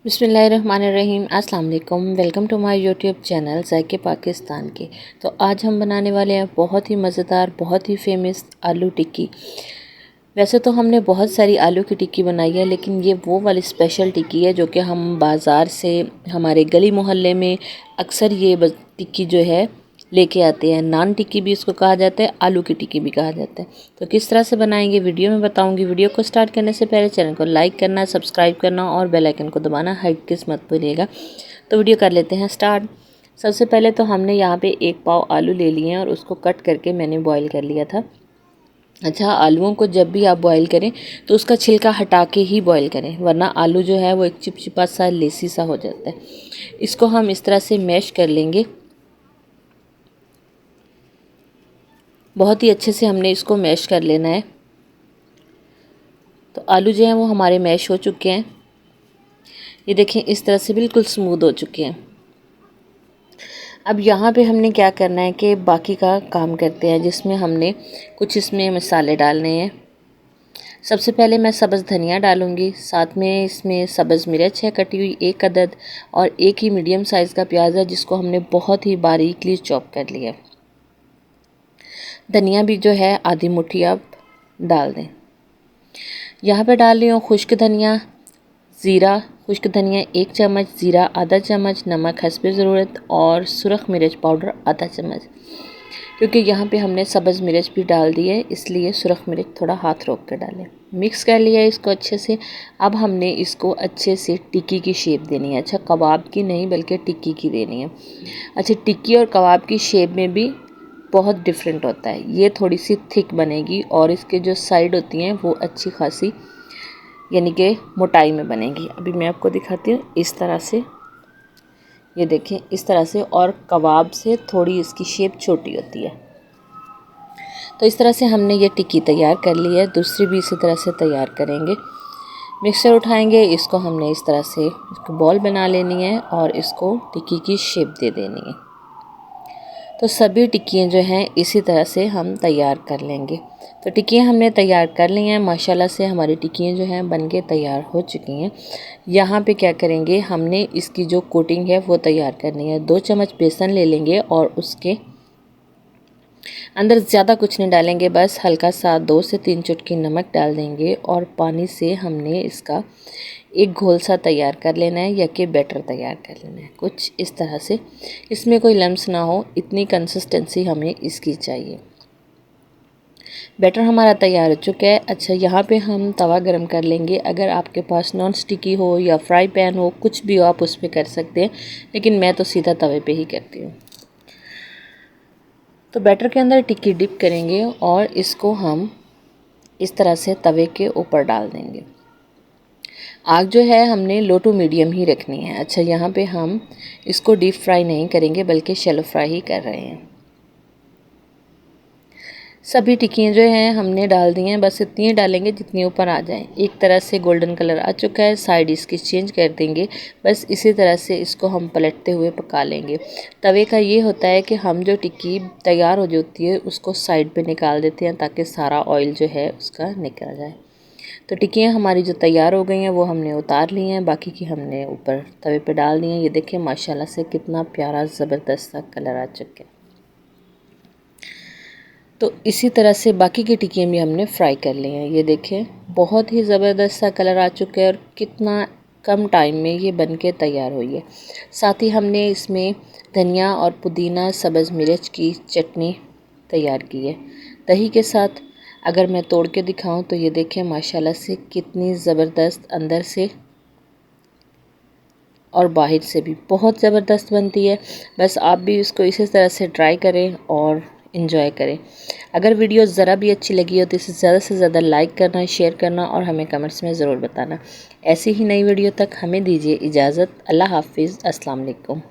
बिस्मिल्लाहिर्रहमानिर्रहीम। अस्सलाम वालेकुम। Welcome to my YouTube channel ज़ायके पाकिस्तान के। तो आज हम बनाने वाले हैं बहुत ही मज़ेदार, बहुत ही फेमस आलू टिक्की। वैसे तो हमने बहुत सारी आलू की टिक्की बनाई है, लेकिन ये वो वाली स्पेशल टिक्की है जो कि हम बाज़ार से हमारे गली मोहल्ले में अक्सर ये टिक्की जो है लेके आते हैं। नान टिक्की भी इसको कहा जाता है, आलू की टिक्की भी कहा जाता है। तो किस तरह से बनाएंगे वीडियो में बताऊंगी। वीडियो को स्टार्ट करने से पहले चैनल को लाइक करना, सब्सक्राइब करना और बेल आइकन को दबाना हरगिज़ मत भूलिएगा। तो वीडियो कर लेते हैं स्टार्ट। सबसे पहले तो हमने यहाँ पे 1 पाव आलू ले लिए हैं और उसको कट करके मैंने बॉईल कर लिया था। अच्छा, आलूओं को जब भी आप बॉईल करें तो उसका छिलका हटा के ही बॉईल करें, वरना आलू जो है वो एक चिपचिपा सा लेसी सा हो जाता है। इसको हम इस तरह से मैश कर लेंगे। बहुत ही अच्छे से हमने इसको मैश कर लेना है। तो आलू जो हैं वो हमारे मैश हो चुके हैं। ये देखें, इस तरह से बिल्कुल स्मूथ हो चुके हैं। अब यहाँ पे हमने क्या करना है कि बाकी का काम करते हैं, जिसमें हमने कुछ इसमें मसाले डालने हैं। सबसे पहले मैं सब्ज़ धनिया डालूँगी, साथ में इसमें सब्ज़ मिर्च है कटी हुई 1 अदद, और 1 ही मीडियम साइज़ का प्याज है जिसको हमने बहुत ही बारीकली चॉप कर लिया। धनिया भी जो है आधी मुट्ठी आप डाल दें। यहाँ पे डाल रही हूँ खुश्क धनिया, ज़ीरा, खुश्क धनिया 1 चम्मच, ज़ीरा आधा चम्मच, नमक हस्बे ज़रूरत और सुरख मिर्च पाउडर आधा चम्मच। क्योंकि यहाँ पे हमने सब्ज़ मिर्च भी डाल दी है, इसलिए सुरख मिर्च थोड़ा हाथ रोक कर डालें। मिक्स कर लिया इसको अच्छे से। अब हमने इसको अच्छे से टिक्की की शेप देनी है। अच्छा, कबाब की नहीं बल्कि टिक्की की देनी है। अच्छा, टिक्की और कबाब की शेप में भी बहुत डिफरेंट होता है। ये थोड़ी सी थिक बनेगी और इसके जो साइड होती हैं वो अच्छी खासी यानी कि मोटाई में बनेगी। अभी मैं आपको दिखाती हूँ इस तरह से। ये देखें इस तरह से, और कबाब से थोड़ी इसकी शेप छोटी होती है। तो इस तरह से हमने ये टिक्की तैयार कर ली है। दूसरी भी इसी तरह से तैयार करेंगे। मिक्सर उठाएंगे, इसको हमने इस तरह से इसको बॉल बना लेनी है और इसको टिक्की की शेप दे देनी है। तो सभी टिक्कियाँ जो हैं इसी तरह से हम तैयार कर लेंगे। तो टिक्कियाँ हमने तैयार कर ली हैं। माशाल्लाह से हमारी टिक्कियाँ जो हैं बन के तैयार हो चुकी हैं। यहाँ पे क्या करेंगे, हमने इसकी जो कोटिंग है वो तैयार करनी है। 2 चम्मच बेसन ले लेंगे और उसके अंदर ज़्यादा कुछ नहीं डालेंगे, बस हल्का सा 2 से 3 चुटकी नमक डाल देंगे और पानी से हमने इसका एक घोल सा तैयार कर लेना है, या कि बैटर तैयार कर लेना है कुछ इस तरह से। इसमें कोई लम्स ना हो, इतनी कंसिस्टेंसी हमें इसकी चाहिए। बैटर हमारा तैयार हो चुका है। अच्छा, यहाँ पे हम तवा गरम कर लेंगे। अगर आपके पास नॉन स्टिकी हो या फ्राई पैन हो, कुछ भी हो आप उस पर कर सकते हैं, लेकिन मैं तो सीधा तवे पे ही करती हूँ। तो बैटर के अंदर टिक्की डिप करेंगे और इसको हम इस तरह से तवे के ऊपर डाल देंगे। आग जो है हमने लो टू मीडियम ही रखनी है। अच्छा, यहाँ पे हम इसको डीप फ्राई नहीं करेंगे बल्कि शैलो फ्राई ही कर रहे हैं। सभी टिक्कियाँ जो हैं हमने डाल दी हैं, बस इतनी ही डालेंगे जितनी ऊपर आ जाएं। एक तरह से गोल्डन कलर आ चुका है, साइड इसकी चेंज कर देंगे। बस इसी तरह से इसको हम पलटते हुए पका लेंगे। तवे का ये होता है कि हम जो टिक्की तैयार हो जाती है उसको साइड पे निकाल देते हैं ताकि सारा ऑयल जो है उसका निकल जाए। तो टिक्कियाँ हमारी जो तैयार हो गई हैं वो हमने उतार ली हैं, बाकी की हमने ऊपर तवे पे डाल दी हैं। ये देखिए माशाल्लाह से कितना प्यारा ज़बरदस्त सा कलर आ चुका है। तो इसी तरह से बाकी की टिक्कियाँ भी हमने फ्राई कर ली हैं। ये देखें बहुत ही ज़बरदस्त सा कलर आ चुका है और कितना कम टाइम में ये बन के तैयार हुई है। साथ ही हमने इसमें धनिया और पुदीना, सब्ज़ मिर्च की चटनी तैयार की है दही के साथ। अगर मैं तोड़ के दिखाऊं तो ये देखें माशाल्लाह से कितनी ज़बरदस्त अंदर से और बाहर से भी बहुत ज़बरदस्त बनती है। बस आप भी इसको इसी तरह से ट्राई करें और इन्जॉय करें। अगर वीडियो ज़रा भी अच्छी लगी हो तो इसे ज़्यादा से ज़्यादा लाइक करना, शेयर करना और हमें कमेंट्स में ज़रूर बताना। ऐसी ही नई वीडियो तक हमें दीजिए इजाज़त। अल्लाह हाफिज़। अस्सलाम वालेकुम।